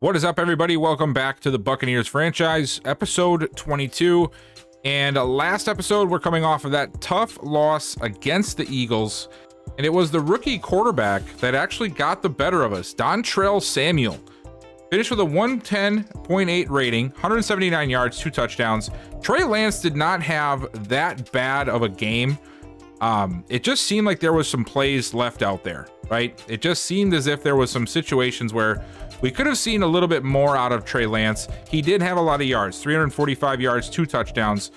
What is up, everybody? Welcome back to the Buccaneers franchise, episode 22. And last episode, we're coming off of that tough loss against the Eagles. And it was the rookie quarterback that actually got the better of us, Dontrell Samuel. Finished with a 110.8 rating, 179 yards, 2 touchdowns. Trey Lance did not have that bad of a game. It just seemed like there was some plays left out there, right? It just seemed as if there was some situations where we could have seen a little bit more out of Trey Lance. He did have a lot of yards, 345 yards, 2 touchdowns,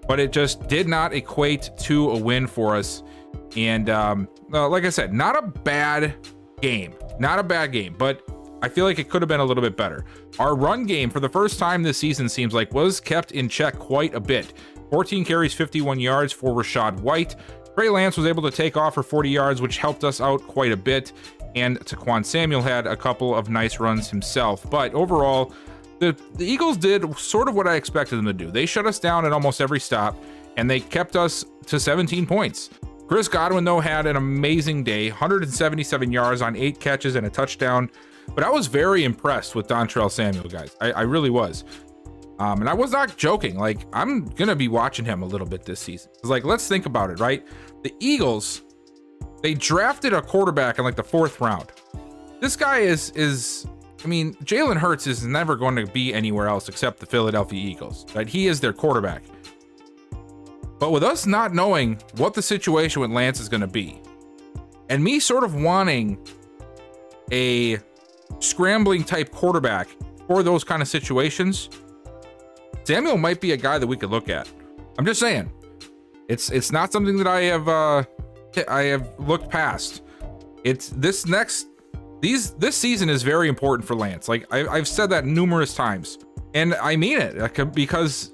but it just did not equate to a win for us. And like I said, not a bad game, but I feel like it could have been a little bit better. Our run game for the first time this season seems like was kept in check quite a bit. 14 carries, 51 yards for Rashad White. Trey Lance was able to take off for 40 yards, which helped us out quite a bit. And Taquan Samuel had a couple of nice runs himself. But overall, the Eagles did sort of what I expected them to do. They shut us down at almost every stop, and they kept us to 17 points. Chris Godwin, though, had an amazing day, 177 yards on 8 catches and a touchdown. But I was very impressed with Dontrell Samuel, guys. I really was. And I was not joking. Like, I'm going to be watching him a little bit this season. It's like, let's think about it, right? The Eagles, they drafted a quarterback in like the 4th round. This guy is I mean, Jalen Hurts is never going to be anywhere else except the Philadelphia Eagles, right? He is their quarterback. But with us not knowing what the situation with Lance is going to be, and me sort of wanting a scrambling type quarterback for those kind of situations, Samuel might be a guy that we could look at. I'm just saying, it's not something that I have looked past. It's this season is very important for Lance. Like I've said that numerous times, and I mean it, because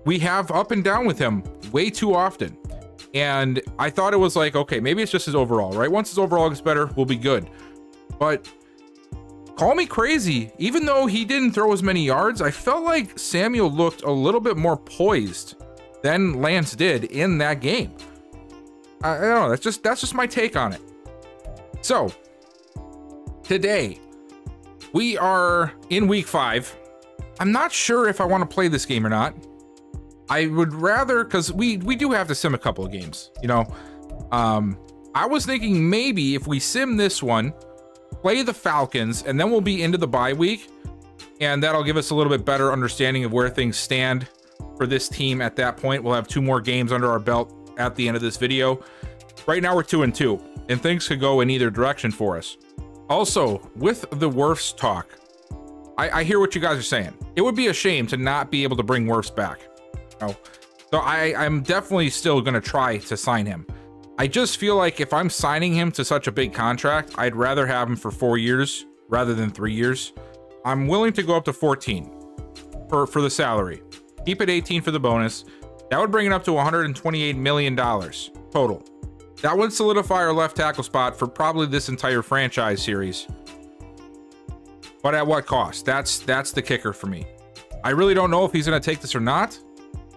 we have up and down with him way too often. And I thought it was like, okay, maybe it's just his overall, right? Once his overall gets better, we'll be good. But call me crazy, even though he didn't throw as many yards, I felt like Samuel looked a little bit more poised than Lance did in that game. I don't know, that's just my take on it. So today we are in week 5. I'm not sure if I want to play this game or not. I would rather, because we do have to sim a couple of games, you know. I was thinking maybe if we sim this one, play the Falcons, and then we'll be into the bye week, and that'll give us a little bit better understanding of where things stand for this team at that point. We'll have 2 more games under our belt at the end of this video. Right now we're 2-2, and things could go in either direction for us. Also, with the Wirfs talk, I hear what you guys are saying. It would be a shame to not be able to bring Wirfs back. So I'm definitely still going to try to sign him. I just feel like if I'm signing him to such a big contract, I'd rather have him for 4 years rather than 3 years. I'm willing to go up to 14 for the salary. Keep it 18 for the bonus. That would bring it up to $128 million total. That would solidify our left tackle spot for probably this entire franchise series. But at what cost? That's the kicker for me. I really don't know if he's going to take this or not.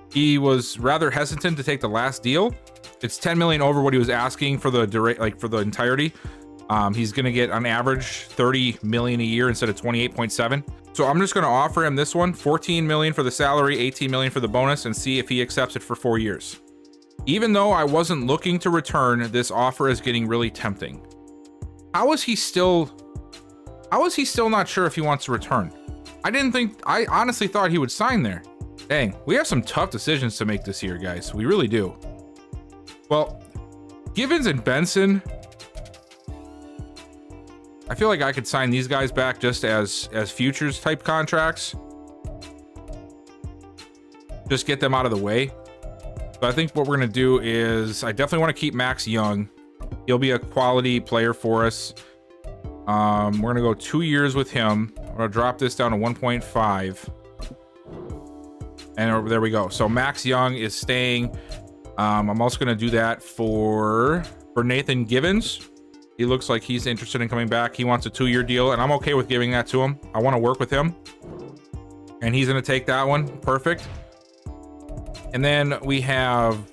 He was rather hesitant to take the last deal. It's 10 million over what he was asking for for the entirety. He's going to get on average 30 million a year instead of 28.7. So I'm just going to offer him this one, 14 million for the salary, 18 million for the bonus, and see if he accepts it for 4 years. Even though I wasn't looking to return, this offer is getting really tempting. How is he still not sure if he wants to return? I honestly thought he would sign there. Dang, we have some tough decisions to make this year, guys. We really do. Well, Givens and Benson, I feel like I could sign these guys back just as futures type contracts. Just get them out of the way. So I think what we're going to do is, I definitely want to keep Max Young. He'll be a quality player for us. We're going to go 2 years with him. I'm going to drop this down to 1.5. And there we go. So Max Young is staying. I'm also going to do that for Nathan Givens. He looks like he's interested in coming back. He wants a 2-year deal, and I'm okay with giving that to him. I want to work with him. And he's going to take that one. Perfect. And then we have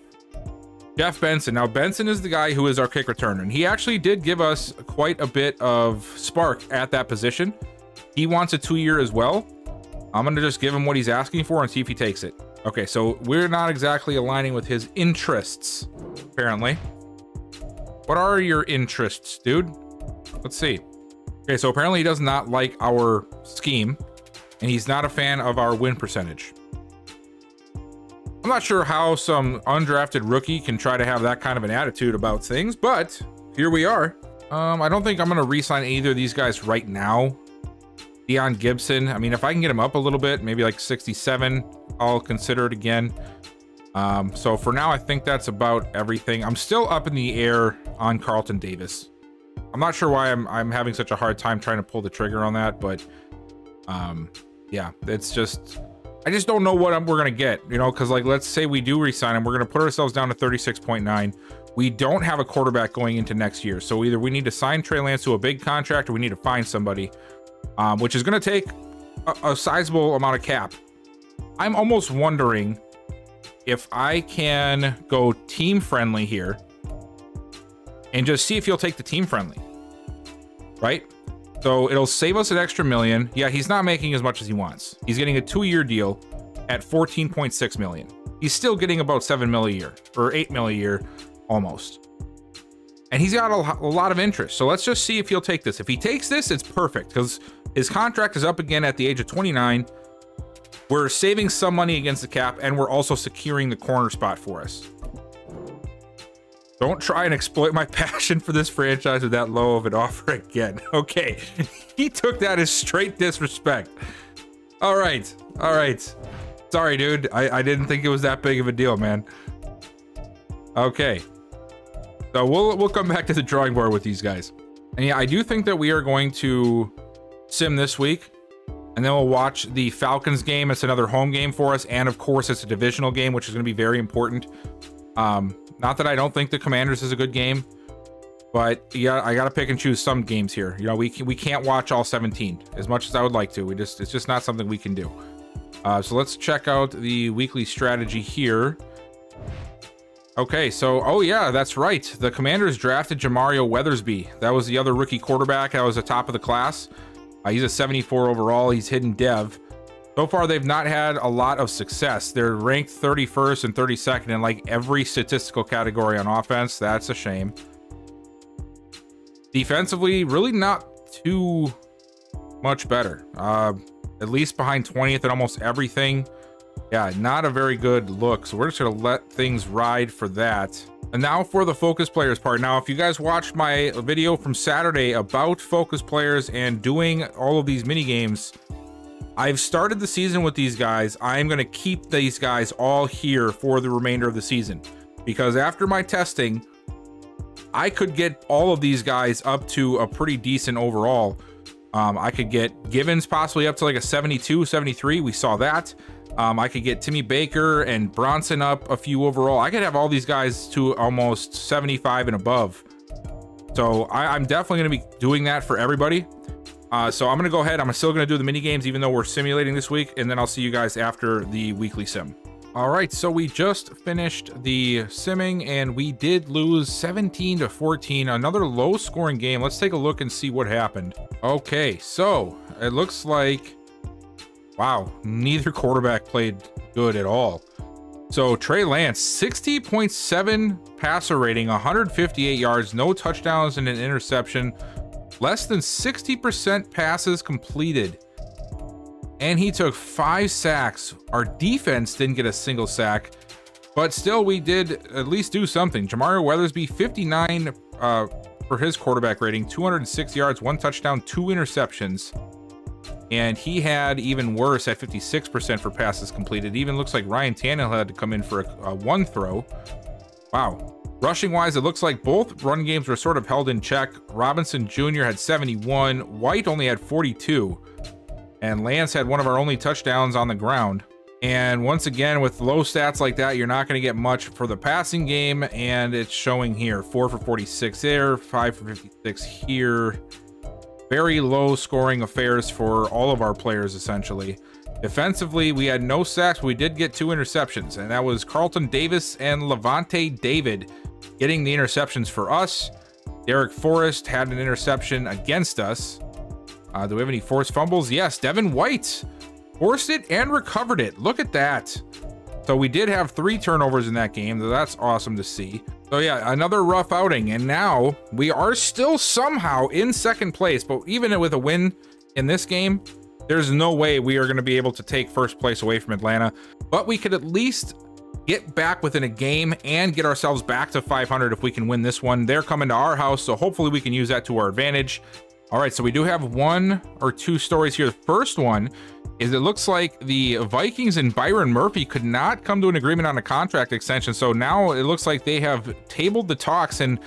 Jeff Benson. Now, Benson is the guy who is our kick returner, and he actually did give us quite a bit of spark at that position. He wants a 2-year as well. I'm going to just give him what he's asking for and see if he takes it. Okay, so we're not exactly aligning with his interests, apparently. What are your interests, dude? Let's see. Okay, so apparently he does not like our scheme, and he's not a fan of our win percentage. I'm not sure how some undrafted rookie can try to have that kind of an attitude about things, but here we are. I don't think I'm going to re-sign either of these guys right now. Deion Gibson, I mean, if I can get him up a little bit, maybe like 67, I'll consider it again. So for now, I think that's about everything. I'm still up in the air on Carlton Davis. I'm not sure why I'm having such a hard time trying to pull the trigger on that, but yeah, it's just, I just don't know what we're going to get, you know, because like, let's say we do resign him, we're going to put ourselves down to 36.9. We don't have a quarterback going into next year. So either we need to sign Trey Lance to a big contract or we need to find somebody, which is going to take a sizable amount of cap. I'm almost wondering if I can go team friendly here and just see if he'll take the team friendly, right? So it'll save us an extra $1 million. Yeah, he's not making as much as he wants. He's getting a 2-year deal at $14.6 million. He's still getting about $7 million a year, or $8 million a year, almost. And he's got a lot of interest. So let's just see if he'll take this. If he takes this, it's perfect because his contract is up again at the age of 29. We're saving some money against the cap, and we're also securing the corner spot for us. Don't try and exploit my passion for this franchise with that low of an offer again. Okay, he took that as straight disrespect. All right, all right. Sorry, dude. I didn't think it was that big of a deal, man. Okay, so we'll come back to the drawing board with these guys. And yeah, I do think that we are going to sim this week, and then we'll watch the Falcons game. It's another home game for us, and of course, it's a divisional game, which is going to be very important. Not that I don't think the Commanders is a good game, but yeah, I got to pick and choose some games here. You know, we can't watch all 17 as much as I would like to. It's just not something we can do. So let's check out the weekly strategy here. Okay, so, oh yeah, that's right. The Commanders drafted Jamario Weathersby. That was the other rookie quarterback. That was the top of the class. He's a 74 overall. He's hidden dev. So far, they've not had a lot of success. They're ranked 31st and 32nd in like every statistical category on offense. That's a shame. Defensively, really not too much better. At least behind 20th in almost everything. Yeah, not a very good look. So we're just going to let things ride for that. And now for the focus players part. Now, if you guys watched my video from Saturday about focus players and doing all of these mini games, I've started the season with these guys. I'm going to keep these guys all here for the remainder of the season, because after my testing, I could get all of these guys up to a pretty decent overall. I could get Givens possibly up to like a 72, 73. We saw that. I could get Timmy Baker and Bronson up a few overall. I could have all these guys to almost 75 and above. So I'm definitely going to be doing that for everybody. So I'm going to go ahead. I'm still going to do the mini games, even though we're simulating this week. And then I'll see you guys after the weekly sim. All right, so we just finished the simming and we did lose 17-14, another low scoring game. Let's take a look and see what happened. Okay, so it looks like, wow, neither quarterback played good at all. So Trey Lance, 60.7 passer rating, 158 yards, no touchdowns and an interception, less than 60% passes completed. And he took 5 sacks. Our defense didn't get a single sack, but still we did at least do something. Jamario Weathersby, 59 for his quarterback rating, 206 yards, 1 touchdown, 2 interceptions. And he had even worse at 56% for passes completed. It even looks like Ryan Tannehill had to come in for a 1 throw. Wow. Rushing wise, it looks like both run games were sort of held in check. Robinson Jr. had 71. White only had 42. And Lance had one of our only touchdowns on the ground. And once again, with low stats like that, you're not going to get much for the passing game. And it's showing here, 4 for 46 there, 5 for 56 here. Very low scoring affairs for all of our players, essentially. Defensively, we had no sacks. We did get 2 interceptions. And that was Carlton Davis and Levante David getting the interceptions for us. Derek Forrest had an interception against us. Do we have any forced fumbles? Yes, Devin White forced it and recovered it. Look at that. So we did have 3 turnovers in that game, so that's awesome to see. So yeah, another rough outing, and now we are still somehow in second place, but even with a win in this game, there's no way we are going to be able to take first place away from Atlanta, but we could at least get back within a game and get ourselves back to 500 if we can win this one. They're coming to our house, so hopefully we can use that to our advantage. All right, so we do have 1 or 2 stories here. The first one is it looks like the Vikings and Byron Murphy could not come to an agreement on a contract extension. So now it looks like they have tabled the talks, and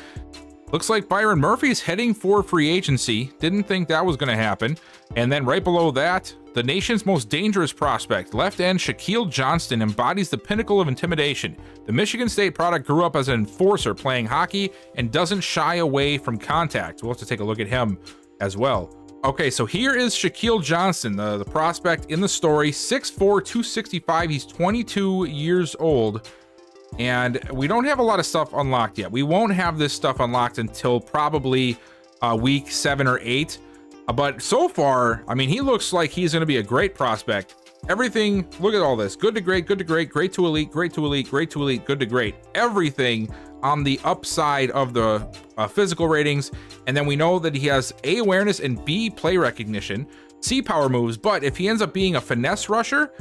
looks like Byron Murphy is heading for free agency. Didn't think that was going to happen. And then right below that, the nation's most dangerous prospect, left end Shaquille Johnston, embodies the pinnacle of intimidation. The Michigan State product grew up as an enforcer playing hockey and doesn't shy away from contact. We'll have to take a look at him as well. Okay, so here is Shaquille Johnston, the prospect in the story, 6'4", 265. He's 22 years old, and we don't have a lot of stuff unlocked yet. We won't have this stuff unlocked until probably week 7 or 8. But so far, I mean, he looks like he's going to be a great prospect. Everything, look at all this. Good to great, good to great, great to elite, great to elite, great to elite, good to great. Everything on the upside of the physical ratings. And then we know that he has A, awareness, and B, play recognition, C, power moves. But if he ends up being a finesse rusher,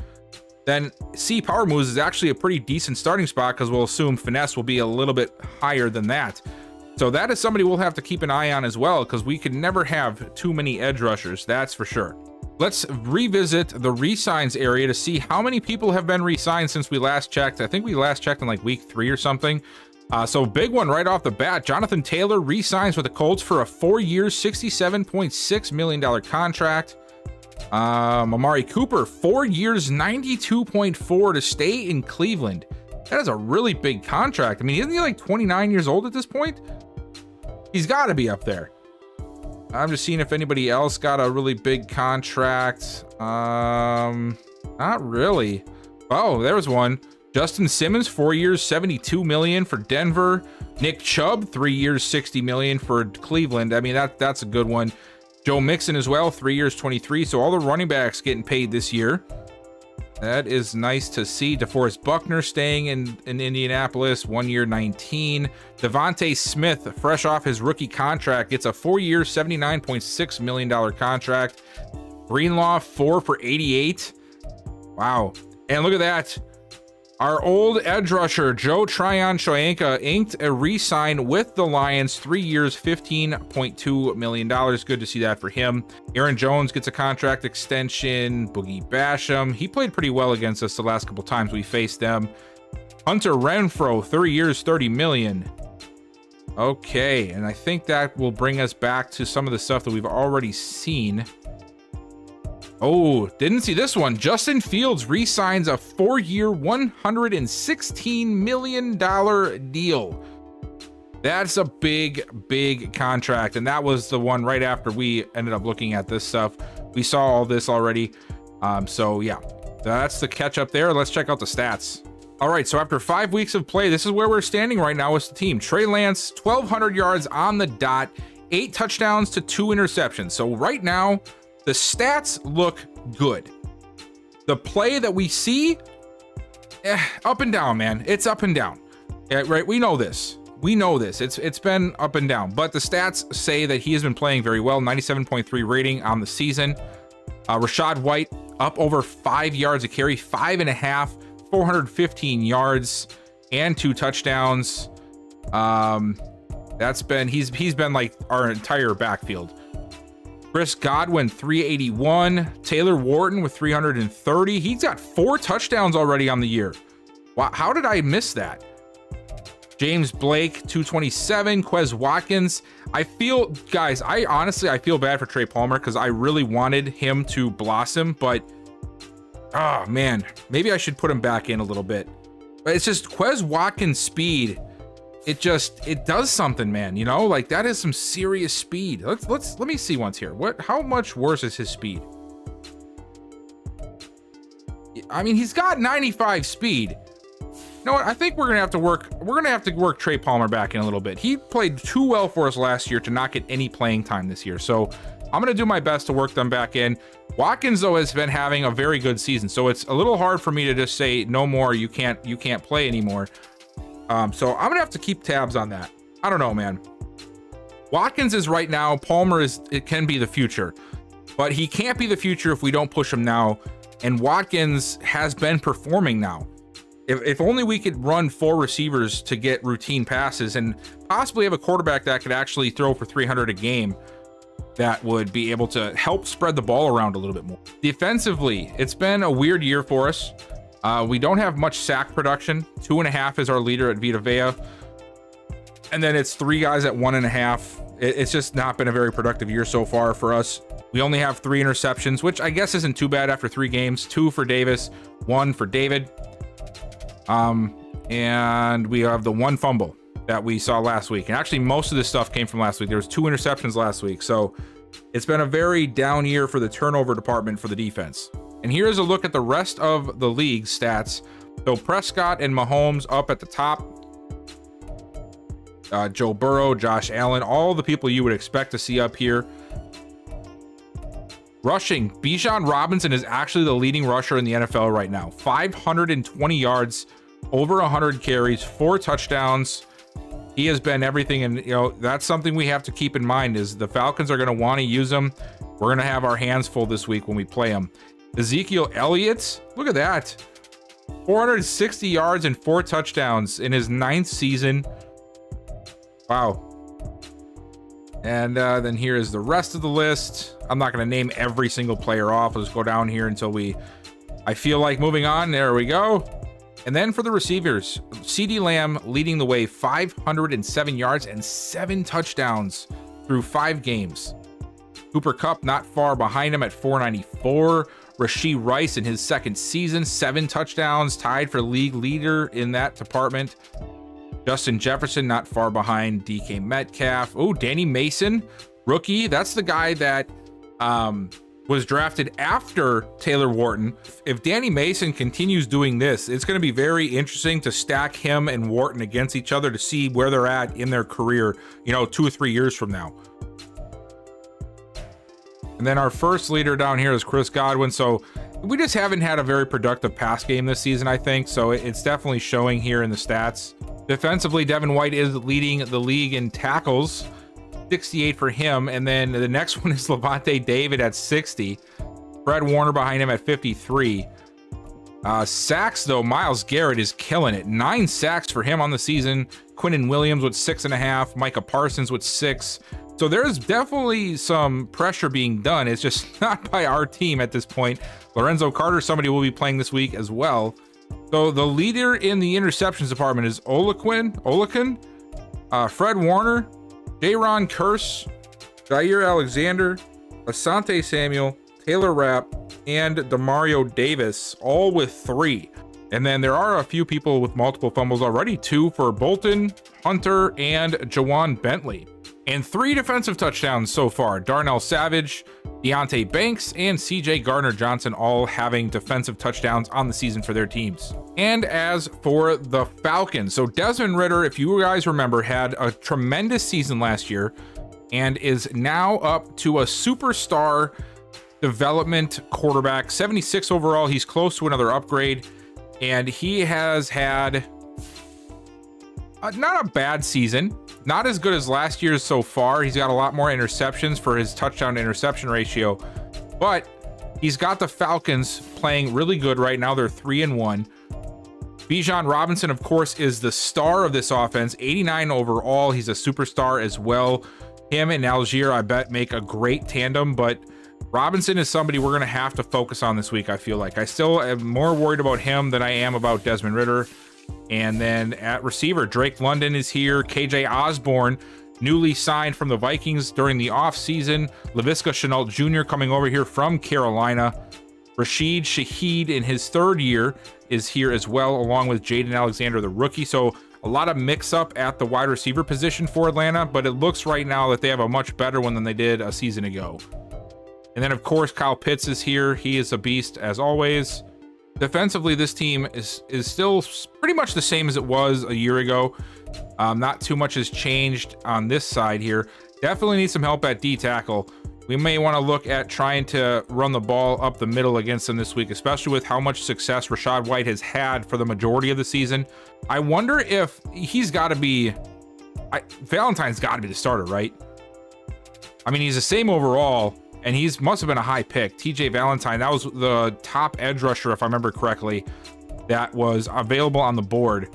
then C, power moves, is actually a pretty decent starting spot, because we'll assume finesse will be a little bit higher than that. So that is somebody we'll have to keep an eye on as well, because we can never have too many edge rushers, that's for sure. Let's revisit the re-signs area to see how many people have been re-signed since we last checked. I think we last checked in like week 3 or something. So big one right off the bat. Jonathan Taylor re-signs with the Colts for a 4-year, $67.6 million contract. Amari Cooper, 4 years, $92.4 to stay in Cleveland. That is a really big contract. I mean, isn't he like 29 years old at this point? He's got to be up there. I'm just seeing if anybody else got a really big contract. Not really. Oh, there was one. Justin Simmons, 4 years, $72 million for Denver. Nick Chubb, 3 years, $60 million for Cleveland. I mean, that's a good one. Joe Mixon as well, 3 years, $23. So all the running backs getting paid this year. That is nice to see. DeForest Buckner staying in Indianapolis, 1 year, $19. Devontae Smith, fresh off his rookie contract, gets a 4-year, $79.6 million contract. Greenlaw, 4 for $88. Wow. And look at that. Our old edge rusher, Joe Tryon Shoyanka, inked a re-sign with the Lions, 3 years, $15.2 million. Good to see that for him. Aaron Jones gets a contract extension. Boogie Basham, he played pretty well against us the last couple times we faced them. Hunter Renfrow, 3 years, $30 million. Okay, and I think that will bring us back to some of the stuff that we've already seen. Oh, didn't see this one. Justin Fields re-signs a 4-year, $116 million deal. That's a big contract, and that was the one right after we ended up looking at this stuff. We saw all this already. So yeah, that's the catch up there. Let's check out the stats. All right, so after 5 weeks of play, this is where we're standing right now as the team. Trey Lance, 1,200 yards on the dot, 8 touchdowns to 2 interceptions. So right now, the stats look good. The play that we see, up and down, man. It's up and down. Yeah, right, we know this. We know this. It's been up and down, but the stats say that he has been playing very well. 97.3 rating on the season. Rashad White up over 5 yards a carry, 5.5, 415 yards and 2 touchdowns. He's been like our entire backfield. Chris Godwin, 381. Taylor Wharton with 330. He's got 4 touchdowns already on the year. Wow, how did I miss that? James Blake, 227. Quez Watkins. I feel bad for Trey Palmer because I really wanted him to blossom, but oh man, maybe I should put him back in a little bit. But it's just Quez Watkins' speed. It does something, man. You know, like that is some serious speed. Let me see once here. How much worse is his speed? I mean, he's got 95 speed. You know what? I think we're gonna have to work Trey Palmer back in a little bit. He played too well for us last year to not get any playing time this year. So I'm going to do my best to work them back in. Watkins, though, has been having a very good season, so it's a little hard for me to just say no more. You can't play anymore. So I'm gonna have to keep tabs on that. I don't know, man. Watkins is right now. Palmer it can be the future, but he can't be the future if we don't push him now. And Watkins has been performing now. If only we could run 4 receivers to get routine passes and possibly have a quarterback that could actually throw for 300 a game, that would be able to help spread the ball around a little bit more. Defensively, it's been a weird year for us. We don't have much sack production. 2.5 is our leader at Vita Vea. And then it's 3 guys at 1.5. It's just not been a very productive year so far for us. We only have 3 interceptions, which I guess isn't too bad after 3 games. 2 for Davis, 1 for David. And we have the 1 fumble that we saw last week. And actually, most of this stuff came from last week. There was 2 interceptions last week. So it's been a very down year for the turnover department for the defense. And here's a look at the rest of the league stats. So Prescott and Mahomes up at the top. Joe Burrow, Josh Allen, all the people you would expect to see up here. Rushing, Bijan Robinson is actually the leading rusher in the NFL right now. 520 yards, over 100 carries, 4 touchdowns. He has been everything, and you know that's something we have to keep in mind is the Falcons are going to want to use him. We're going to have our hands full this week when we play him. Ezekiel Elliott, look at that. 460 yards and 4 touchdowns in his 9th season. Wow. And then here is the rest of the list. I'm not going to name every single player off. I'll just go down here until I feel like moving on. There we go. And then for the receivers, CeeDee Lamb leading the way, 507 yards and 7 touchdowns through 5 games. Cooper Kupp not far behind him at 494. Rashee Rice in his 2nd season, 7 touchdowns, tied for league leader in that department. Justin Jefferson not far behind DK Metcalf. Oh, Danny Mason, rookie. That's the guy that was drafted after Taylor Wharton. If Danny Mason continues doing this, it's going to be very interesting to stack him and Wharton against each other to see where they're at in their career, you know, 2 or 3 years from now. And then our first leader down here is Chris Godwin. So we just haven't had a very productive pass game this season, I think. So it's definitely showing here in the stats. Defensively, Devin White is leading the league in tackles, 68 for him. And then the next one is Levante David at 60. Fred Warner behind him at 53. Sacks, though, Myles Garrett is killing it. 9 sacks for him on the season. Quinnen Williams with 6.5. Micah Parsons with 6. So there's definitely some pressure being done. It's just not by our team at this point. Lorenzo Carter, somebody will be playing this week as well. So the leader in the interceptions department is Olaquin, Fred Warner, Jaron Kearse, Jair Alexander, Asante Samuel, Taylor Rapp, and Demario Davis, all with 3. And then there are a few people with multiple fumbles already, 2 for Bolton, Hunter, and Jawan Bentley. And 3 defensive touchdowns so far. Darnell Savage, Deontay Banks, and CJ Gardner-Johnson all having defensive touchdowns on the season for their teams. And as for the Falcons, so Desmond Ridder, if you guys remember, had a tremendous season last year and is now up to a superstar development quarterback, 76 overall. He's close to another upgrade, and he has had not a bad season. Not as good as last year's so far. He's got a lot more interceptions for his touchdown to interception ratio, but he's got the Falcons playing really good right now. They're 3-1. Bijan Robinson, of course, is the star of this offense, 89 overall. He's a superstar as well. Him and Algier, I bet, make a great tandem, but Robinson is somebody we're going to have to focus on this week, I feel like. I still am more worried about him than I am about Desmond Ridder. And then at receiver, Drake London is here. KJ Osborne, newly signed from the Vikings during the offseason. Laviska Shenault Jr. coming over here from Carolina. Rashid Shaheed in his 3rd year is here as well, along with Jaden Alexander, the rookie. So a lot of mix-up at the wide receiver position for Atlanta, but it looks right now that they have a much better one than they did a season ago. And then, of course, Kyle Pitts is here. He is a beast, as always. Defensively, this team is still pretty much the same as it was a year ago. Not too much has changed on this side here. Definitely need some help at D tackle. we may want to look at trying to run the ball up the middle against them this week, especially with how much success Rachaad White has had for the majority of the season. I wonder if he's got to be... Valentine's got to be the starter, right? I mean, he's the same overall, and he's must have been a high pick. TJ Valentine, that was the top edge rusher, if I remember correctly, that was available on the board.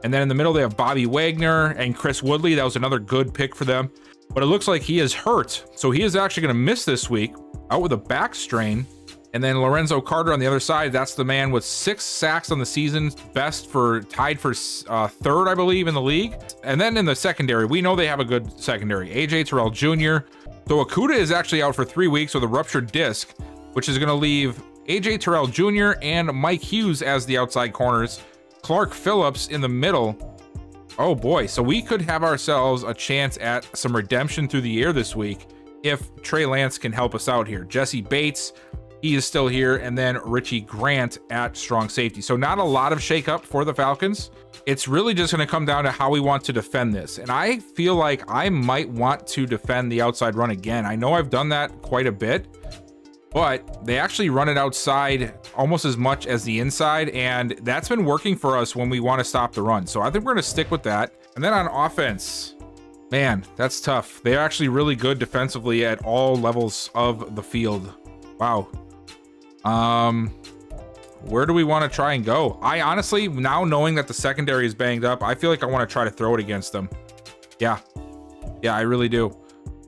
And then in the middle, they have Bobby Wagner and Chris Woodley. That was another good pick for them. But it looks like he is hurt. So he is actually going to miss this week, out with a back strain. And then Lorenzo Carter on the other side, that's the man with 6 sacks on the season, tied for third, I believe, in the league. And then in the secondary, we know they have a good secondary. AJ Terrell Jr. So Okudah is actually out for 3 weeks with a ruptured disc, which is going to leave AJ Terrell Jr. and Mike Hughes as the outside corners. Clark Phillips in the middle. Oh boy, so we could have ourselves a chance at some redemption through the air this week if Trey Lance can help us out here. Jesse Bates, he is still here, and then Richie Grant at strong safety. So not a lot of shakeup for the Falcons. It's really just going to come down to how we want to defend this. And I feel like I might want to defend the outside run again. I know I've done that quite a bit, but they actually run it outside almost as much as the inside, and that's been working for us when we want to stop the run. So I think we're going to stick with that. And then on offense, man, that's tough. They're actually really good defensively at all levels of the field. Wow. Where do we want to try and go? I honestly, now knowing that the secondary is banged up, I feel like I want to try to throw it against them. Yeah, I really do.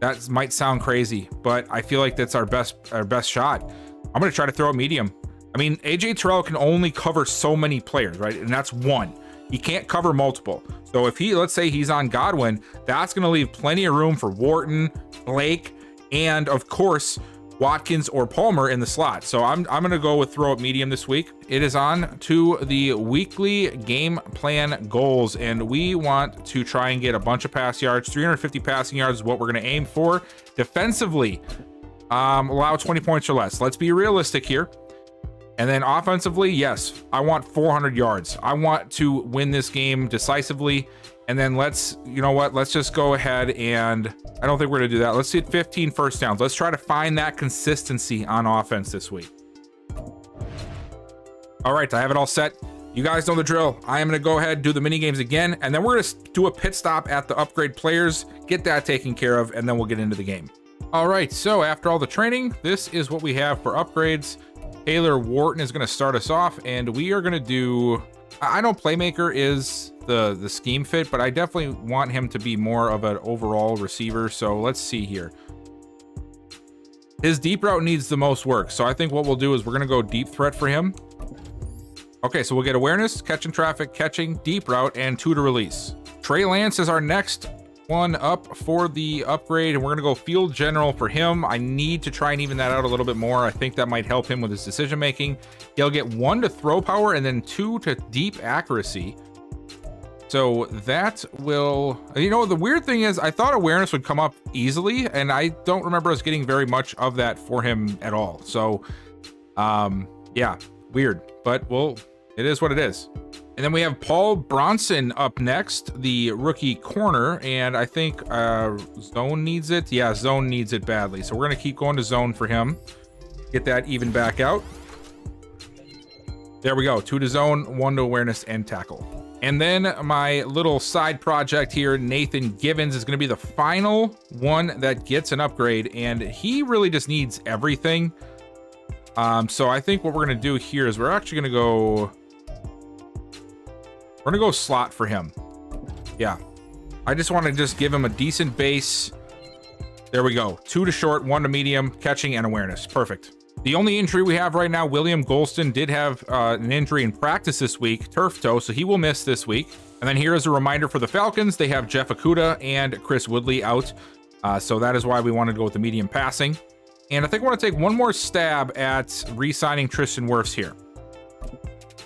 That might sound crazy, but I feel like that's our best shot. I'm going to try to throw it medium. I mean, AJ Terrell can only cover so many players, right? And that's one. He can't cover multiple. So if let's say he's on Godwin, that's going to leave plenty of room for Wharton, Blake, and of course, Watkins or Palmer in the slot. So I'm going to go with throw it medium this week. It is on to the weekly game plan goals, and we want to try and get a bunch of pass yards. 350 passing yards is what we're going to aim for. Defensively, allow 20 points or less. Let's be realistic here. And then offensively, yes, I want 400 yards. I want to win this game decisively. And then you know what? Let's just go ahead and I don't think we're going to do that. Let's hit 15 first downs. Let's try to find that consistency on offense this week. All right, I have it all set. You guys know the drill. I am going to go ahead and do the mini games again, and then we're going to do a pit stop at the upgrade players, get that taken care of, and then we'll get into the game. All right, so after all the training, this is what we have for upgrades. Taylor Wharton is going to start us off, and we are going to do... I know playmaker is the scheme fit, but I definitely want him to be more of an overall receiver. So let's see here. His deep route needs the most work. So I think what we'll do is we're going to go deep threat for him. Okay, so we'll get awareness, catching traffic, catching, deep route, and 2 to release. Trey Lance is our next one up for the upgrade, and we're going to go field general for him. I need to try and even that out a little bit more. I think that might help him with his decision making. He'll get 1 to throw power and then 2 to deep accuracy. So that will, you know, the weird thing is I thought awareness would come up easily, and I don't remember us getting very much of that for him at all. So yeah, weird, but it is what it is. And then we have Paul Bronson up next, the rookie corner, and I think zone needs it. Yeah, zone needs it badly. So we're going to keep going to zone for him. Get that even back out. There we go. 2 to zone, 1 to awareness and tackle. And then my little side project here, Nathan Givens, is going to be the final one that gets an upgrade, and he really just needs everything. So I think what we're going to do here is we're actually going to go... We're going to go slot for him. Yeah. I just want to just give him a decent base. There we go. 2 to short, 1 to medium, catching and awareness. Perfect. The only injury we have right now, William Golston did have an injury in practice this week, turf toe, so he will miss this week. And then here is a reminder for the Falcons. They have Jeff Okudah and Chris Woodley out. So that is why we wanted to go with the medium passing. And I think I want to take one more stab at re-signing Tristan Wirfs here.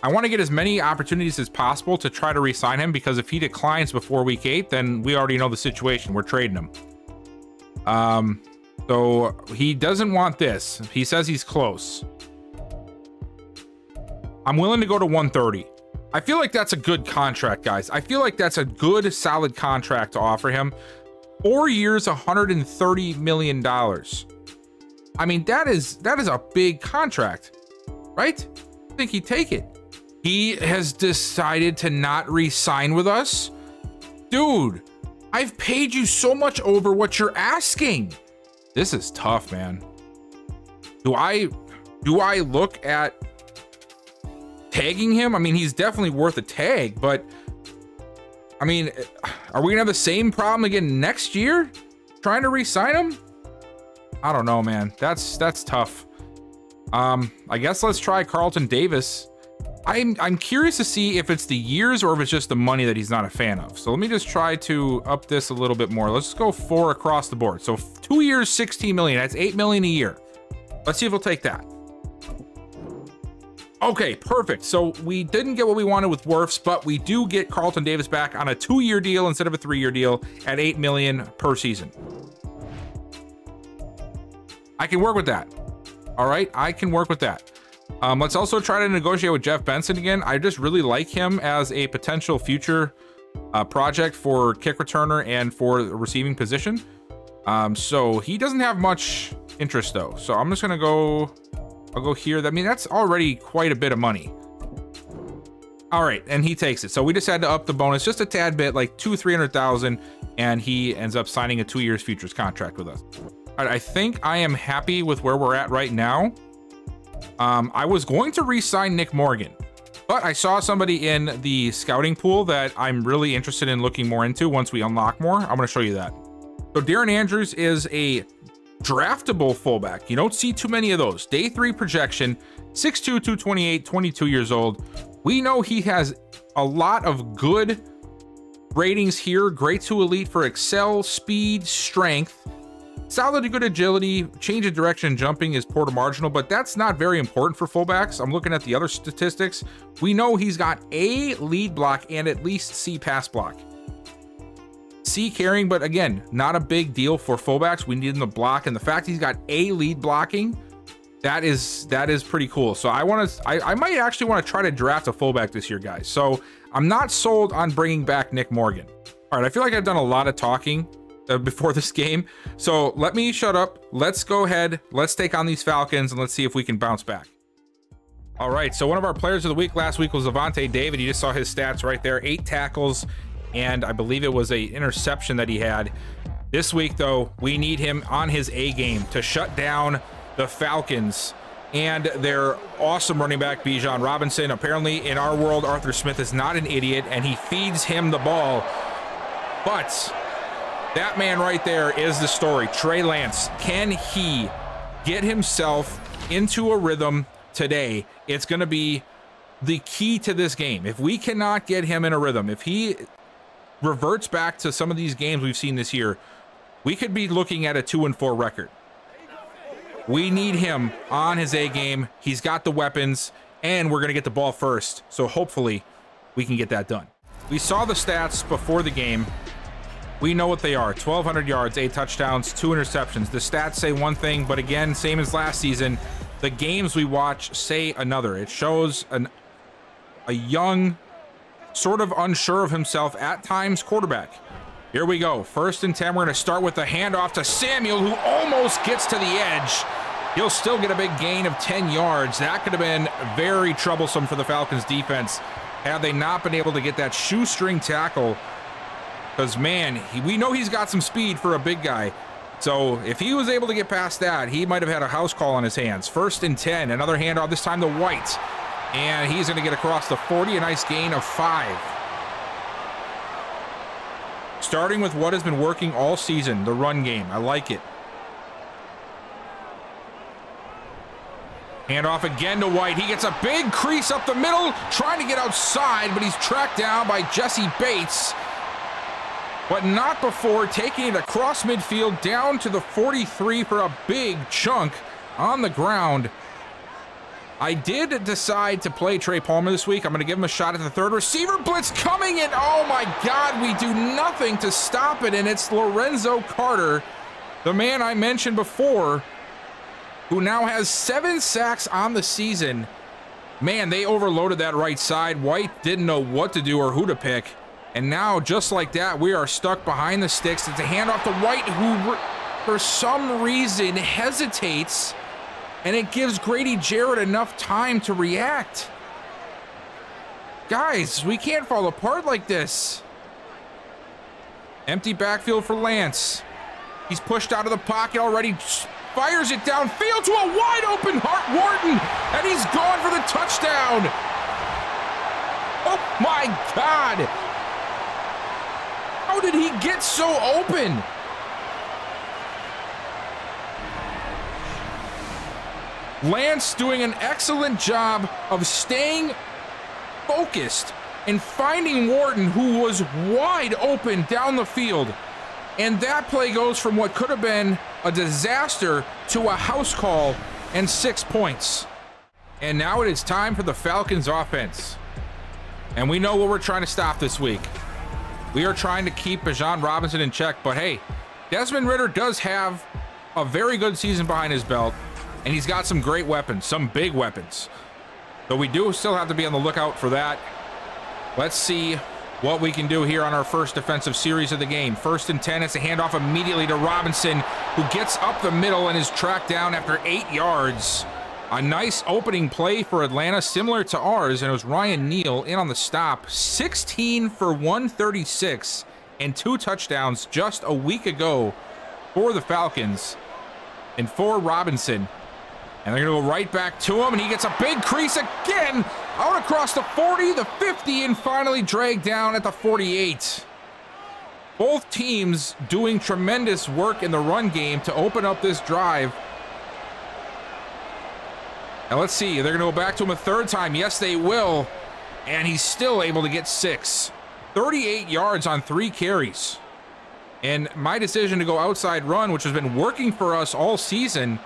I want to get as many opportunities as possible to try to re-sign him, because if he declines before week 8, then we already know the situation. We're trading him. So he doesn't want this. He says he's close. I'm willing to go to 130. I feel like that's a good contract, guys. I feel like that's a good, solid contract to offer him. 4 years, $130 million. I mean, that is a big contract, right? I think he'd take it. He has decided to not re-sign with us. Dude, I've paid you so much over what you're asking. This is tough, man. Do I look at tagging him? I mean, he's definitely worth a tag, but I mean, are we gonna have the same problem again next year? Trying to re-sign him? I don't know, man. That's tough. I guess let's try Carlton Davis. I'm curious to see if it's the years or if it's just the money that he's not a fan of. So let me just try to up this a little bit more. Let's go 4 across the board. So 2 years, 16 million. That's 8 million a year. Let's see if we'll take that. Okay, perfect. So we didn't get what we wanted with Wirfs, but we do get Carlton Davis back on a 2-year deal instead of a 3-year deal at 8 million per season. I can work with that. All right, I can work with that. Let's also try to negotiate with Jeff Benson again. I just really like him as a potential future project for kick returner and for the receiving position. So he doesn't have much interest though. So I'm just gonna go, I'll go here. I mean, that's already quite a bit of money. All right, and he takes it. So we just had to up the bonus just a tad bit, like 200,000-300,000, and he ends up signing a 2 years futures contract with us. All right, I think I am happy with where we're at right now. I was going to re-sign Nick Morgan, but I saw somebody in the scouting pool that I'm really interested in looking more into once we unlock more. I'm going to show you that. So Darren Andrews is a draftable fullback. You don't see too many of those. Day 3 projection, 6'2", 228, 22 years old. We know he has a lot of good ratings here. Great to elite for excel, speed, strength. Solid to good agility, change of direction, jumping is poor to marginal, but that's not very important for fullbacks. I'm looking at the other statistics. We know he's got A, lead block, and at least C, pass block. C, carrying, but again, not a big deal for fullbacks. We need him to block, and the fact he's got A, lead blocking, that is pretty cool. So I might actually want to try to draft a fullback this year, guys. So I'm not sold on bringing back Nick Morgan. All right, I feel like I've done a lot of talking before this game, so let me shut up. Let's go ahead, let's take on these Falcons, and let's see if we can bounce back. All right, so one of our players of the week last week was Levante David. You just saw his stats right there, 8 tackles, and I believe it was a interception that he had. This week, though, we need him on his A game to shut down the Falcons and their awesome running back, Bijan Robinson. Apparently, in our world, Arthur Smith is not an idiot, and he feeds him the ball, but that man right there is the story. Trey Lance, can he get himself into a rhythm today? It's going to be the key to this game. If we cannot get him in a rhythm, if he reverts back to some of these games we've seen this year, we could be looking at a 2-4 record. We need him on his A game. He's got the weapons, and we're going to get the ball first. So hopefully we can get that done. We saw the stats before the game. We know what they are. 1,200 yards, 8 touchdowns, 2 interceptions. The stats say one thing, but again, same as last season, the games we watch say another. It shows a young, sort of unsure of himself at times quarterback. Here we go. 1st and 10. We're going to start with the handoff to Samuel, who almost gets to the edge. He'll still get a big gain of 10 yards. That could have been very troublesome for the Falcons defense had they not been able to get that shoestring tackle. Because, man, we know he's got some speed for a big guy. So if he was able to get past that, he might have had a house call on his hands. 1st and 10, another handoff, this time to White. And he's going to get across the 40, a nice gain of 5. Starting with what has been working all season, the run game. I like it. Handoff again to White. He gets a big crease up the middle, trying to get outside, but he's tracked down by Jesse Bates. But not before taking it across midfield down to the 43 for a big chunk on the ground. I did decide to play Trey Palmer this week. I'm going to give him a shot at the 3rd receiver. Blitz coming in. Oh my God, we do nothing to stop it. And it's Lorenzo Carter, the man I mentioned before, who now has 7 sacks on the season. Man, they overloaded that right side. White didn't know what to do or who to pick. And now, just like that, we are stuck behind the sticks. It's a handoff to White, who for some reason hesitates, and it gives Grady Jarrett enough time to react. Guys, we can't fall apart like this. Empty backfield for Lance. He's pushed out of the pocket already, fires it downfield to a wide open Hart Wharton, and he's gone for the touchdown. Oh my God. How did he get so open? Lance doing an excellent job of staying focused and finding Wharton, who was wide open down the field. And that play goes from what could have been a disaster to a house call and 6 points. And now it is time for the Falcons offense. And we know what we're trying to stop this week. We are trying to keep Bijan Robinson in check, but hey, Desmond Ridder does have a very good season behind his belt, and he's got some great weapons, some big weapons. So we do still have to be on the lookout for that. Let's see what we can do here on our first defensive series of the game. 1st and 10, it's a handoff immediately to Robinson, who gets up the middle and is tracked down after 8 yards. A nice opening play for Atlanta, similar to ours, and it was Ryan Neal in on the stop. 16 for 136 and 2 touchdowns just a week ago for the Falcons and for Robinson. And they're going to go right back to him, and he gets a big crease again, out across the 40, the 50, and finally dragged down at the 48. Both teams doing tremendous work in the run game to open up this drive. Now let's see, they're going to go back to him a 3rd time. Yes, they will. And he's still able to get 6. 38 yards on 3 carries. And my decision to go outside run, which has been working for us all season,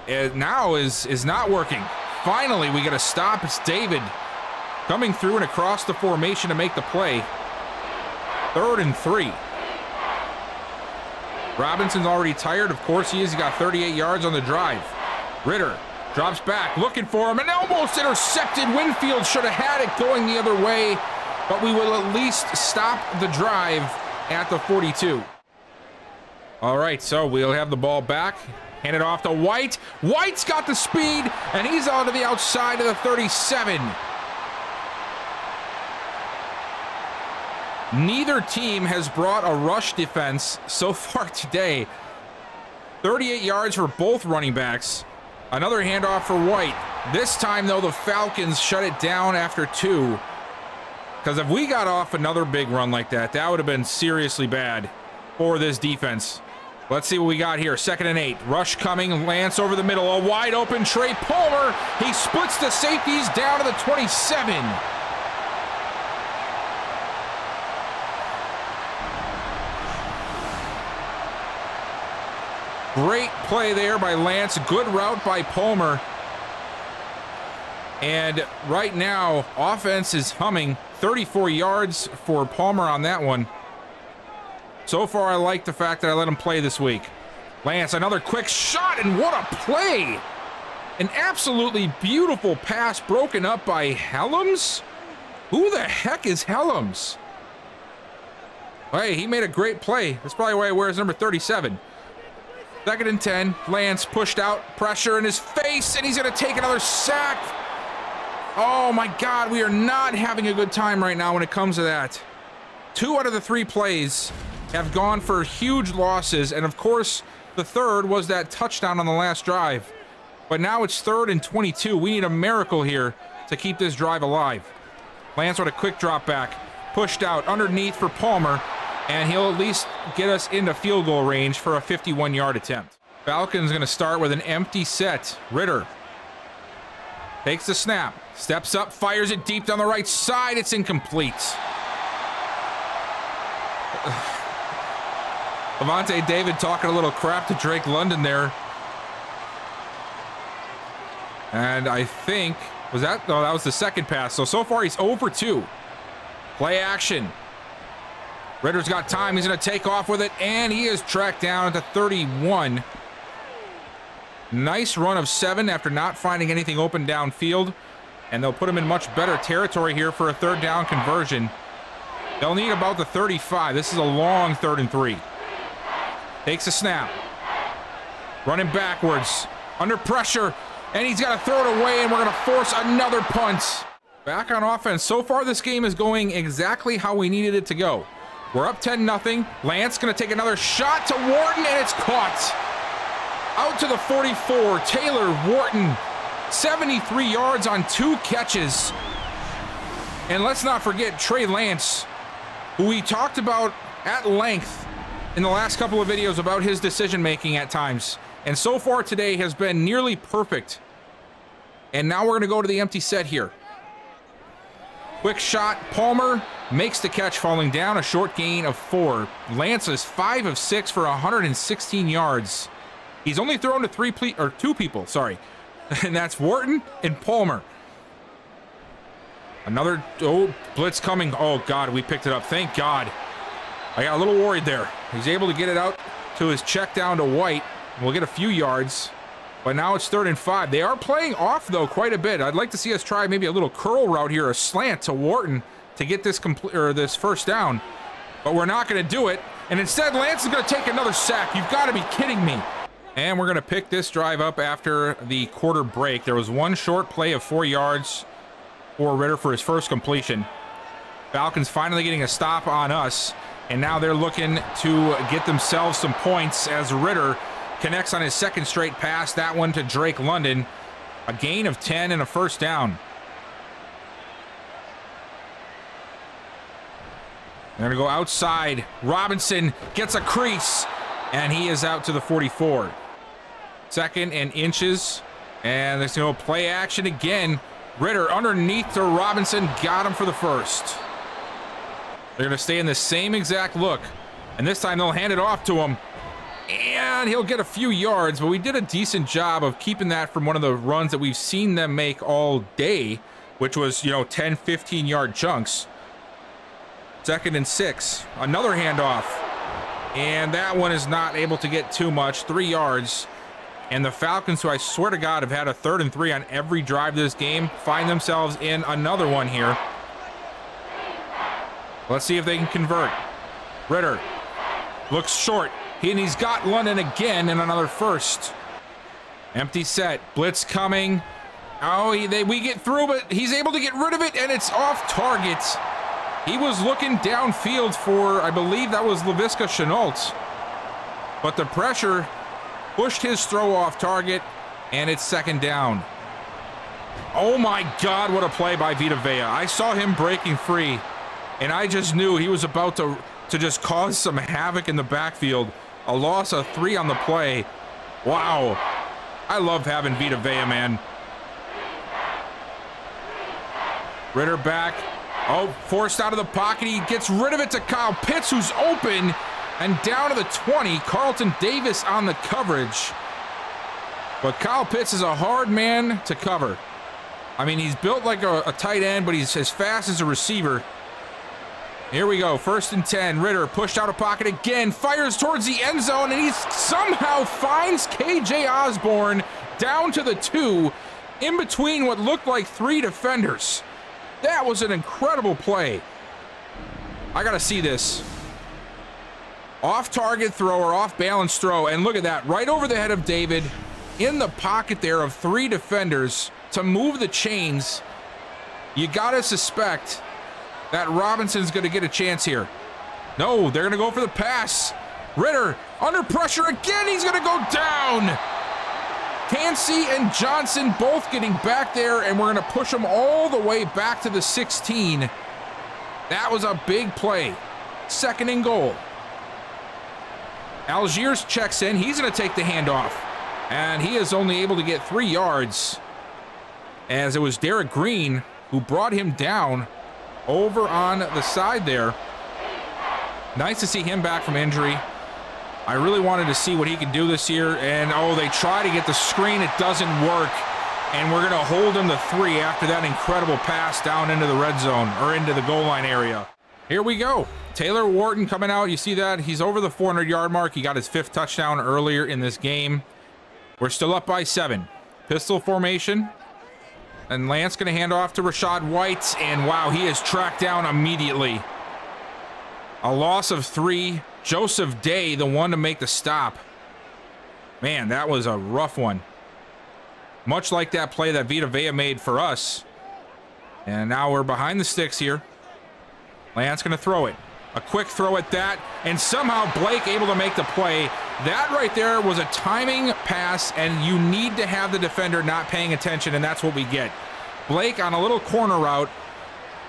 now is not working. Finally, we get a stop. It's David coming through and across the formation to make the play. 3rd and 3. Robinson's already tired. Of course he is. He got 38 yards on the drive. Ridder drops back, looking for him, and almost intercepted. Winfield should have had it going the other way, but we will at least stop the drive at the 42. All right, so we'll have the ball back. Hand it off to White. White's got the speed, and he's on to the outside of the 37. Neither team has brought a rush defense so far today. 38 yards for both running backs. Another handoff for White. This time, though, the Falcons shut it down after 2. Because if we got off another big run like that, that would have been seriously bad for this defense. Let's see what we got here. 2nd and 8. Rush coming. Lance over the middle. A wide open Trey Palmer. He splits the safeties down to the 27. Great play there by Lance. Good route by Palmer. And right now, offense is humming. 34 yards for Palmer on that one. So far, I like the fact that I let him play this week. Lance, another quick shot, and what a play! An absolutely beautiful pass broken up by Helms? Who the heck is Helms? Hey, he made a great play. That's probably why he wears number 37. 2nd and 10. Lance pushed out, pressure in his face, and he's going to take another sack. Oh my God, we are not having a good time right now when it comes to that. 2 out of the 3 plays have gone for huge losses, and of course, the 3rd was that touchdown on the last drive. But now it's 3rd and 22. We need a miracle here to keep this drive alive. Lance with a quick drop back, pushed out underneath for Palmer, and he'll at least get us into field goal range for a 51-yard attempt. Falcons going to start with an empty set. Ridder takes the snap, steps up, fires it deep down the right side. It's incomplete. Levante David talking a little crap to Drake London there. And I think, was that? No, that was the 2nd pass. So far he's 0 for 2. Play action. Ridder's got time. He's going to take off with it, and he is tracked down at the 31. Nice run of 7 after not finding anything open downfield, and they'll put him in much better territory here for a 3rd down conversion. They'll need about the 35. This is a long 3rd and 3. Takes a snap. Running backwards. Under pressure. And he's got to throw it away, and we're going to force another punt. Back on offense. So far, this game is going exactly how we needed it to go. We're up 10-0. Lance going to take another shot to Wharton, and it's caught. Out to the 44. Taylor Wharton, 73 yards on 2 catches. And let's not forget Trey Lance, who we talked about at length in the last couple of videos about his decision-making at times. And so far today has been nearly perfect. And now we're going to go to the empty set here. Quick shot. Palmer makes the catch, falling down. A short gain of 4. Lance is 5 of 6 for 116 yards. He's only thrown to 2 people, sorry. And that's Wharton and Palmer. Another blitz coming. Oh, God, we picked it up. Thank God. I got a little worried there. He's able to get it out to his check down to White. We'll get a few yards, but now it's 3rd and 5. They are playing off, though, quite a bit. I'd like to see us try maybe a little curl route here, a slant to Wharton to get this this first down, but we're not going to do it. And instead, Lance is going to take another sack. You've got to be kidding me. And we're going to pick this drive up after the quarter break. There was one short play of 4 yards for Ritter for his first completion. Falcons finally getting a stop on us, and now they're looking to get themselves some points as Ritter connects on his 2nd straight pass, that one to Drake London. A gain of 10 and a first down. They're going to go outside. Robinson gets a crease, and he is out to the 44. 2nd and inches, and there's no play action again. Ritter underneath to Robinson, got him for the first. They're going to stay in the same exact look, and this time they'll hand it off to him. And he'll get a few yards, but we did a decent job of keeping that from one of the runs that we've seen them make all day, which was, 10, 15-yard chunks. 2nd and 6. Another handoff. And that one is not able to get too much. 3 yards. And the Falcons, who I swear to God have had a 3rd and 3 on every drive of this game, find themselves in another one here. Let's see if they can convert. Ritter looks short. And he's got London again in another first. Empty set. Blitz coming. Oh, we get through, but he's able to get rid of it, and it's off target. He was looking downfield for, I believe that was Laviska Shenault. But the pressure pushed his throw off target, and it's 2nd down. Oh, my God, what a play by Vita Vea. I saw him breaking free, and I just knew he was about to just cause some havoc in the backfield. A loss of 3 on the play. Wow. I love having Vita Vea, man. Ritter back. Oh, forced out of the pocket. He gets rid of it to Kyle Pitts, who's open. And down to the 20. Carlton Davis on the coverage. But Kyle Pitts is a hard man to cover. I mean, he's built like a tight end, but he's as fast as a receiver. Here we go, 1st and 10. Ritter pushed out of pocket again, fires towards the end zone, and he somehow finds KJ Osborne down to the 2 in between what looked like 3 defenders. That was an incredible play. I got to see this. Off-target throw or off-balance throw, and look at that, right over the head of David, in the pocket there of 3 defenders to move the chains. You got to suspect that Robinson's going to get a chance here. No, they're going to go for the pass. Ritter under pressure again. He's going to go down. Tansey and Johnson both getting back there, and we're going to push them all the way back to the 16. That was a big play. 2nd and goal. Algiers checks in. He's going to take the handoff, and he is only able to get 3 yards, as it was Derek Green who brought him down over on the side there. Nice to see him back from injury. I really wanted to see what he could do this year, and oh, they try to get the screen. It doesn't work, and we're going to hold him to 3 after that incredible pass down into the red zone, or into the goal line area. Here we go. Taylor Wharton coming out. You see that? He's over the 400-yard mark. He got his 5th touchdown earlier in this game. We're still up by 7. Pistol formation. And Lance going to hand off to Rachaad White, and wow, he is tracked down immediately. A loss of 3. Joseph Day, the one to make the stop. Man, that was a rough one. Much like that play that Vita Vea made for us. And now we're behind the sticks here. Lance going to throw it. A quick throw at that, and somehow Blake able to make the play. That right there was a timing pass, and you need to have the defender not paying attention, and that's what we get. Blake on a little corner route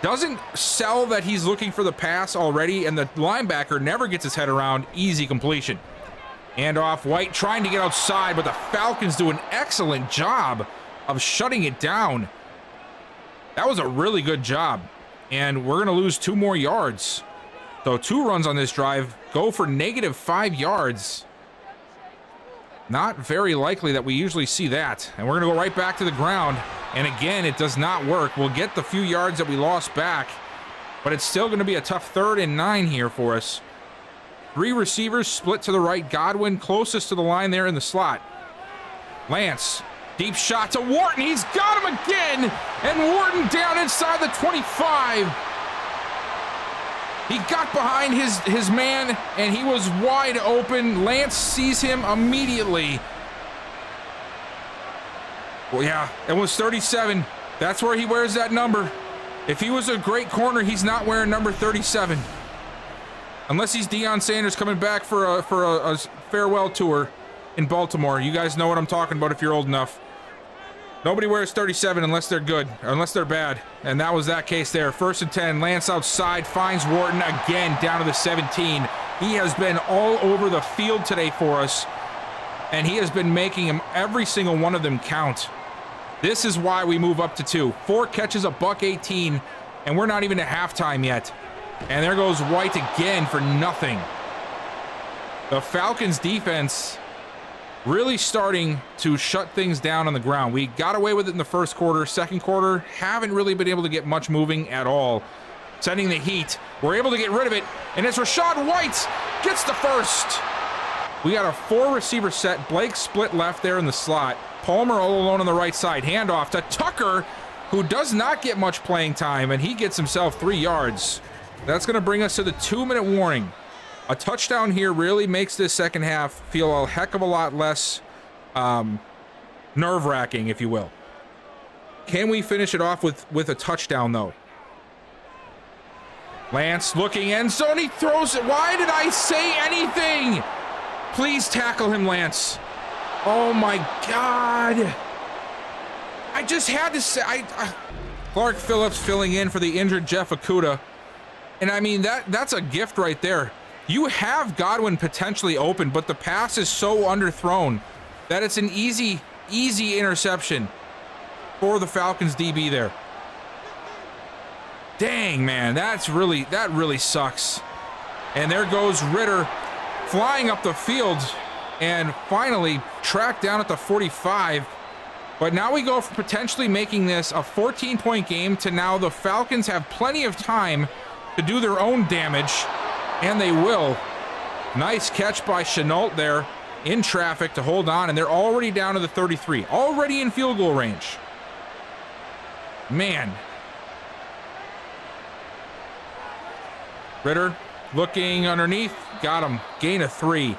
doesn't sell that he's looking for the pass already, and the linebacker never gets his head around. Easy completion. And off White trying to get outside, but the Falcons do an excellent job of shutting it down. That was a really good job, and we're going to lose 2 more yards. So 2 runs on this drive go for -5 yards. Not very likely that we usually see that. And we're going to go right back to the ground. And again, it does not work. We'll get the few yards that we lost back, but it's still going to be a tough 3rd and 9 here for us. 3 receivers split to the right. Godwin closest to the line there in the slot. Lance, deep shot to Wharton. He's got him again. And Wharton down inside the 25. He got behind his man, and he was wide open. Lance sees him immediately. Well, yeah, it was 37. That's where he wears that number. If he was a great corner, he's not wearing number 37. Unless he's Deion Sanders coming back for a farewell tour in Baltimore. You guys know what I'm talking about if you're old enough. Nobody wears 37 unless they're good, or unless they're bad. And that was that case there. 1st and 10, Lance outside, finds Wharton again down to the 17. He has been all over the field today for us, and he has been making him, every single one of them count. This is why we move up to 2. 4 catches, $118, and we're not even at halftime yet. And there goes White again for nothing. The Falcons defense really starting to shut things down on the ground. We got away with it in the 1st quarter. 2nd quarter, haven't really been able to get much moving at all. Sending the heat. We're able to get rid of it, and it's Rachaad White gets the 1st. We got a 4 receiver set. Blake split left there in the slot. Palmer all alone on the right side. Handoff to Tucker, who does not get much playing time, and he gets himself 3 yards. That's going to bring us to the 2-minute warning. A touchdown here really makes this second half feel a heck of a lot less nerve-wracking, if you will. Can we finish it off with a touchdown, though? Lance looking end zone. He throws it. Why did I say anything? Please tackle him, Lance. Oh, my God. I just had to say. Clark Phillips filling in for the injured Jeff Okudah. And, I mean, that's a gift right there. You have Godwin potentially open, but the pass is so underthrown that it's an easy interception for the Falcons DB there. Dang, man, that really sucks. And there goes Ritter flying up the field and finally tracked down at the 45. But now we go from potentially making this a 14-point game to now the Falcons have plenty of time to do their own damage. And they will. Nice catch by Chenault there in traffic to hold on, and they're already down to the 33. Already in field goal range. Man. Ritter looking underneath. Got him. Gain of 3.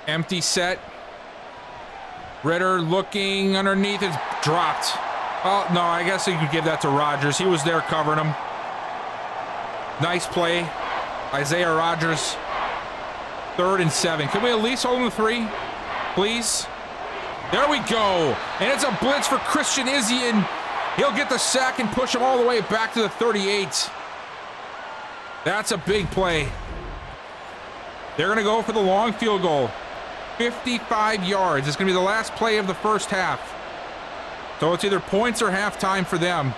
Empty set. Ritter looking underneath. It's dropped. Oh, no, I guess you could give that to Rodgers. He was there covering him. Nice play. Isaiah Rodgers, 3rd and 7. Can we at least hold him to 3, please? There we go. And it's a blitz for Christian Izien. He'll get the sack and push him all the way back to the 38. That's a big play. They're going to go for the long field goal. 55 yards. It's going to be the last play of the 1st half. So it's either points or halftime for them.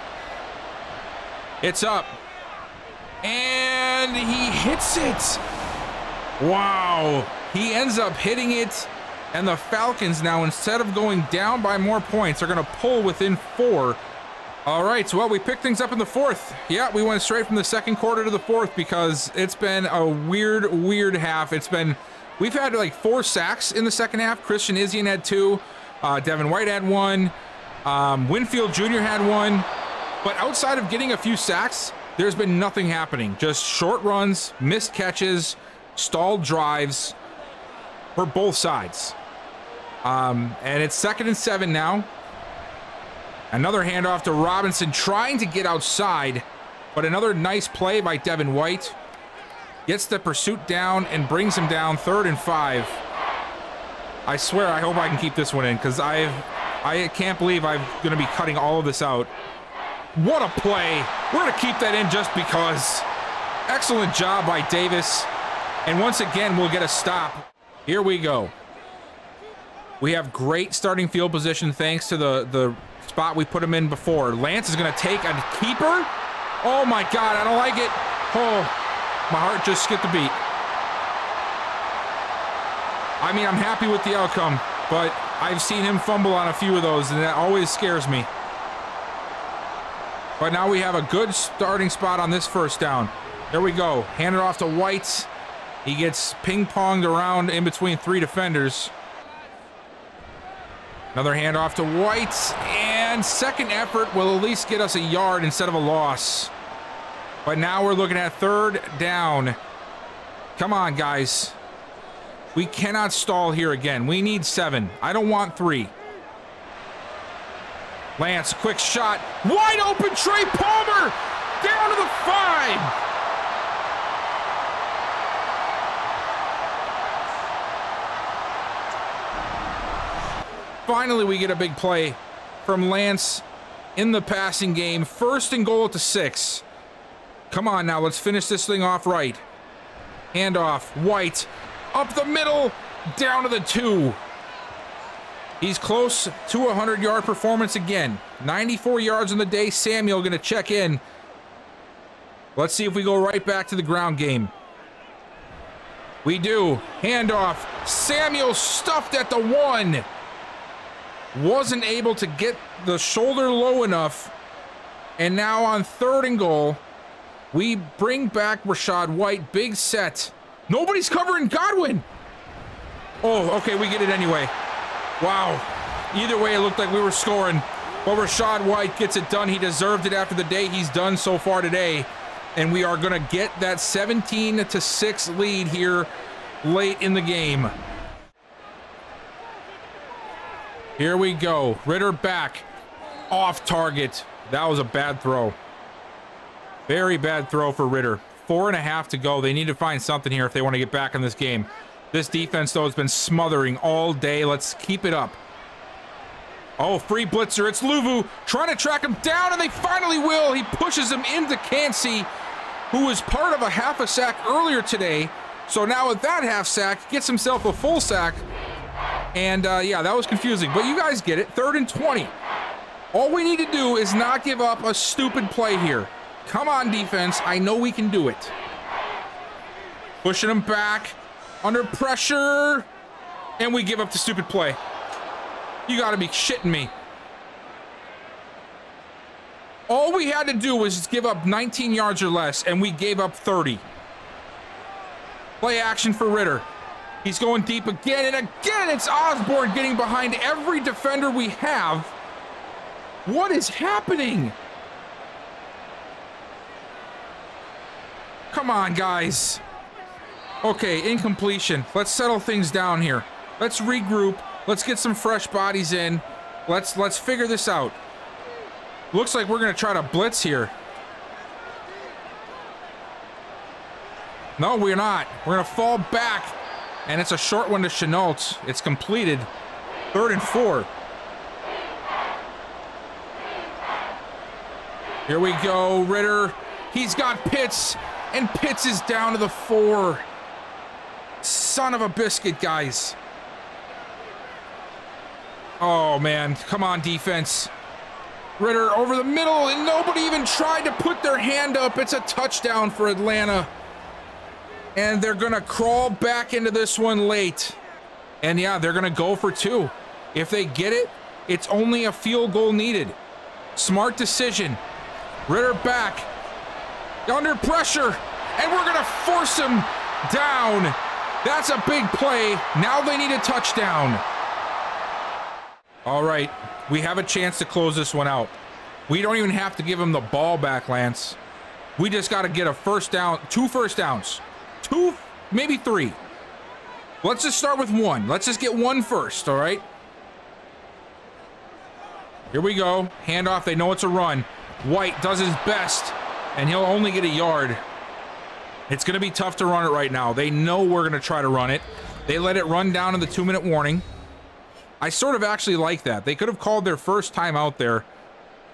It's up. And he hits it. Wow. He ends up hitting it. And the Falcons now, instead of going down by more points, are going to pull within 4. All right, so we picked things up in the 4th. Yeah, we went straight from the 2nd quarter to the 4th because it's been a weird half. We've had like 4 sacks in the 2nd half. Christian Izien had 2. Devin White had 1. Winfield Jr. had 1. But outside of getting a few sacks, there's been nothing happening. Just short runs, missed catches, stalled drives for both sides. And it's 2nd and 7 now. Another handoff to Robinson, trying to get outside, but another nice play by Devin White. Gets the pursuit down and brings him down 3rd and 5. I swear, I hope I can keep this one in, because I can't believe I'm going to be cutting all of this out. What a play. We're going to keep that in just because. Excellent job by Davis. And once again, we'll get a stop. Here we go. We have great starting field position thanks to the spot we put him in before. Lance is going to take a keeper. Oh my God, I don't like it. Oh, my heart just skipped a beat. I mean, I'm happy with the outcome, but I've seen him fumble on a few of those, and that always scares me. But now we have a good starting spot on this 1st down. There we go. Hand it off to White. He gets ping-ponged around in between 3 defenders. Another handoff to White, and 2nd effort will at least get us a yard instead of a loss. But now we're looking at 3rd down. Come on, guys. We cannot stall here again. We need 7. I don't want 3. Lance, quick shot. Wide open, Trey Palmer! Down to the 5! Finally, we get a big play from Lance in the passing game. 1st and goal at the 6. Come on now, let's finish this thing off right. Handoff, White, up the middle, down to the 2. He's close to a 100-yard performance again. 94 yards on the day. Samuel going to check in. Let's see if we go right back to the ground game. We do. Handoff. Samuel stuffed at the 1. Wasn't able to get the shoulder low enough. And now on 3rd and goal, we bring back Rachaad White. Big set. Nobody's covering Godwin. Oh, okay, we get it anyway. Wow. Either way, it looked like we were scoring. But Rachaad White gets it done. He deserved it after the day he's done so far today. And we are going to get that 17-6 lead here late in the game. Here we go. Ritter back. Off target. That was a bad throw. Very bad throw for Ritter. 4.5 to go. They need to find something here if they want to get back in this game. This defense, though, has been smothering all day. Let's keep it up. Oh, free blitzer. It's Luvu trying to track him down, and they finally will. He pushes him into Cansey, who was part of a half a sack earlier today. So now with that half sack, gets himself a full sack. And, yeah, that was confusing. But you guys get it. 3rd and 20. All we need to do is not give up a stupid play here. Come on, defense. I know we can do it. Pushing him back. Under pressure. And we give up the stupid play. You got to be shitting me. All we had to do was just give up 19 yards or less, and we gave up 30. Play action for Ritter. He's going deep again, and again it's Osborne getting behind every defender we have. What is happening? Come on, guys. Okay, incompletion. Let's settle things down here. Let's regroup. Let's get some fresh bodies in. Let's figure this out. Looks like we're going to try to blitz here. No, we're not. We're going to fall back. And it's a short one to Chenault. It's completed. 3rd and 4. Here we go. Ritter. He's got Pitts. And Pitts is down to the 4. Son of a biscuit, guys. Oh, man. Come on, defense. Ritter over the middle, and nobody even tried to put their hand up. It's a touchdown for Atlanta. And they're going to crawl back into this one late. And yeah, they're going to go for 2. If they get it, it's only a field goal needed. Smart decision. Ritter back. Under pressure. And we're going to force him down. That's a big play. Now they need a touchdown. All right. We have a chance to close this one out. We don't even have to give him the ball back, Lance. We just got to get a first down, 2 first downs, 2, maybe 3. Let's just start with 1. Let's just get 1 first, all right? Here we go. Handoff. They know it's a run. White does his best, and he'll only get a yard. It's going to be tough to run it right now. They know we're going to try to run it. They let it run down in the 2-minute warning. I sort of actually like that. They could have called their first time out there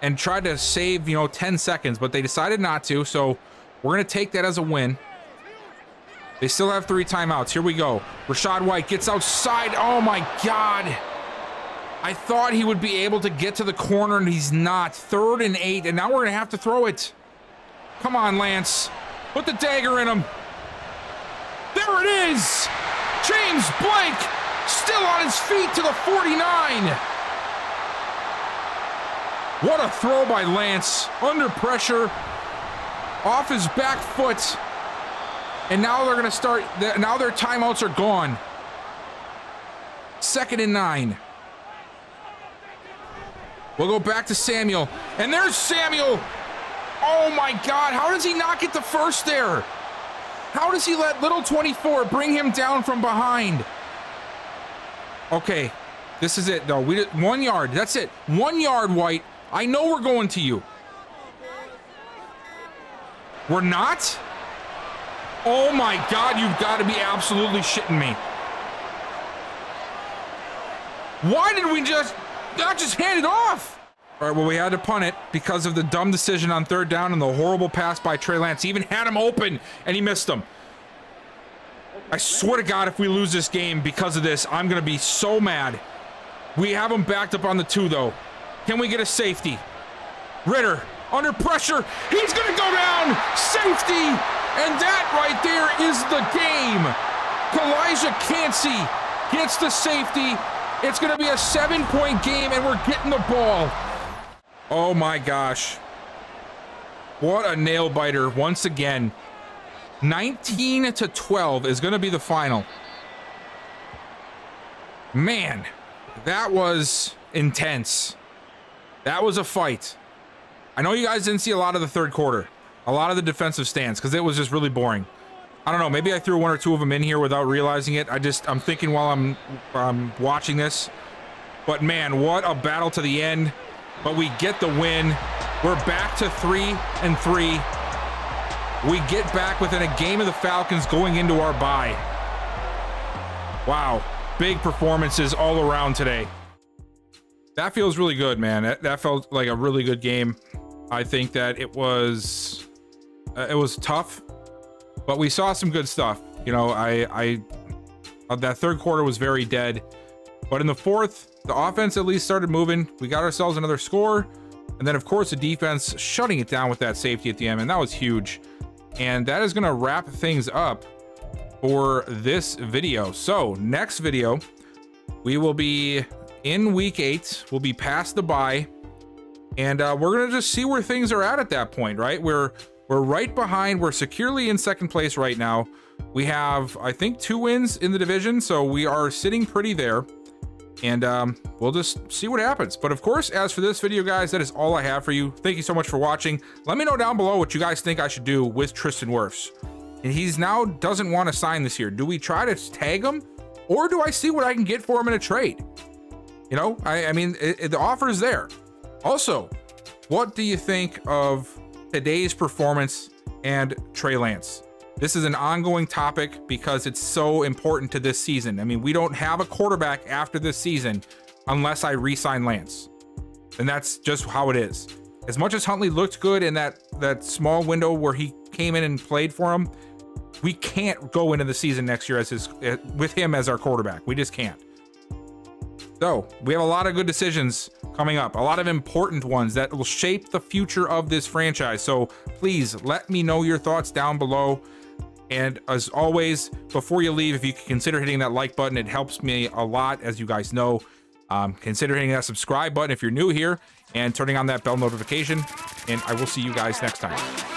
and tried to save, 10 seconds, but they decided not to, so we're going to take that as a win. They still have 3 timeouts. Here we go. Rachaad White gets outside. Oh, my God. I thought he would be able to get to the corner, and he's not. 3rd and 8, and now we're going to have to throw it. Come on, Lance. Put the dagger in him. There it is. James Blake still on his feet to the 49. What a throw by Lance. Under pressure. Off his back foot. And now they're going to start. Now their timeouts are gone. 2nd and 9. We'll go back to Samuel. And there's Samuel. Oh my God. How does he not get the first there? How does he let little 24 bring him down from behind? Okay. This is it though. 1 yard. That's it. 1 yard, White. I know we're going to you. We're not? Oh my God. You've got to be absolutely shitting me. Why did we not just hand it off? All right, well, we had to punt it because of the dumb decision on 3rd down and the horrible pass by Trey Lance. He even had him open, and he missed him. I swear to God, if we lose this game because of this, I'm going to be so mad. We have him backed up on the 2, though. Can we get a safety? Ritter, under pressure. He's going to go down. Safety. And that right there is the game. Kalijah Cansey gets the safety. It's going to be a 7-point game, and we're getting the ball. Oh my gosh. What a nail biter once again. 19-12 is going to be the final. Man, that was intense. That was a fight. I know you guys didn't see a lot of the 3rd quarter, a lot of the defensive stands, because it was just really boring. I don't know, maybe I threw 1 or 2 of them in here without realizing it. I'm thinking while I'm watching this. But man, what a battle to the end. But we get the win. We're back to 3-3. We get back within a game of the Falcons going into our bye. Wow, big performances all around today. That feels really good, man. That felt like a really good game. I think that it was tough, but we saw some good stuff. That 3rd quarter was very dead, but in the 4th, the offense at least started moving. We got ourselves another score, and then of course the defense shutting it down with that safety at the end, and that was huge. And that is going to wrap things up for this video. So next video, we will be in week 8. We'll be past the bye, and we're going to just see where things are at that point, right? We're right behind. We're securely in 2nd place right now. We have, I think, 2 wins in the division, so we are sitting pretty there. And we'll just see what happens. But of course, as for this video, guys, that is all I have for you. Thank you so much for watching. Let me know down below what you guys think I should do with Tristan Wirfs. And he's now doesn't want to sign this year. Do we try to tag him, or do I see what I can get for him in a trade? I mean, the offer is there. Also, what do you think of today's performance and Trey Lance? This is an ongoing topic because it's so important to this season. I mean, we don't have a quarterback after this season unless I re-sign Lance. And that's just how it is. As much as Huntley looked good in that small window where he came in and played for him, we can't go into the season next year with him as our quarterback. We just can't. So we have a lot of good decisions coming up, a lot of important ones that will shape the future of this franchise. So please let me know your thoughts down below. And as always, before you leave, if you could consider hitting that like button, it helps me a lot, as you guys know. Consider hitting that subscribe button if you're new here and turning on that bell notification. And I will see you guys next time.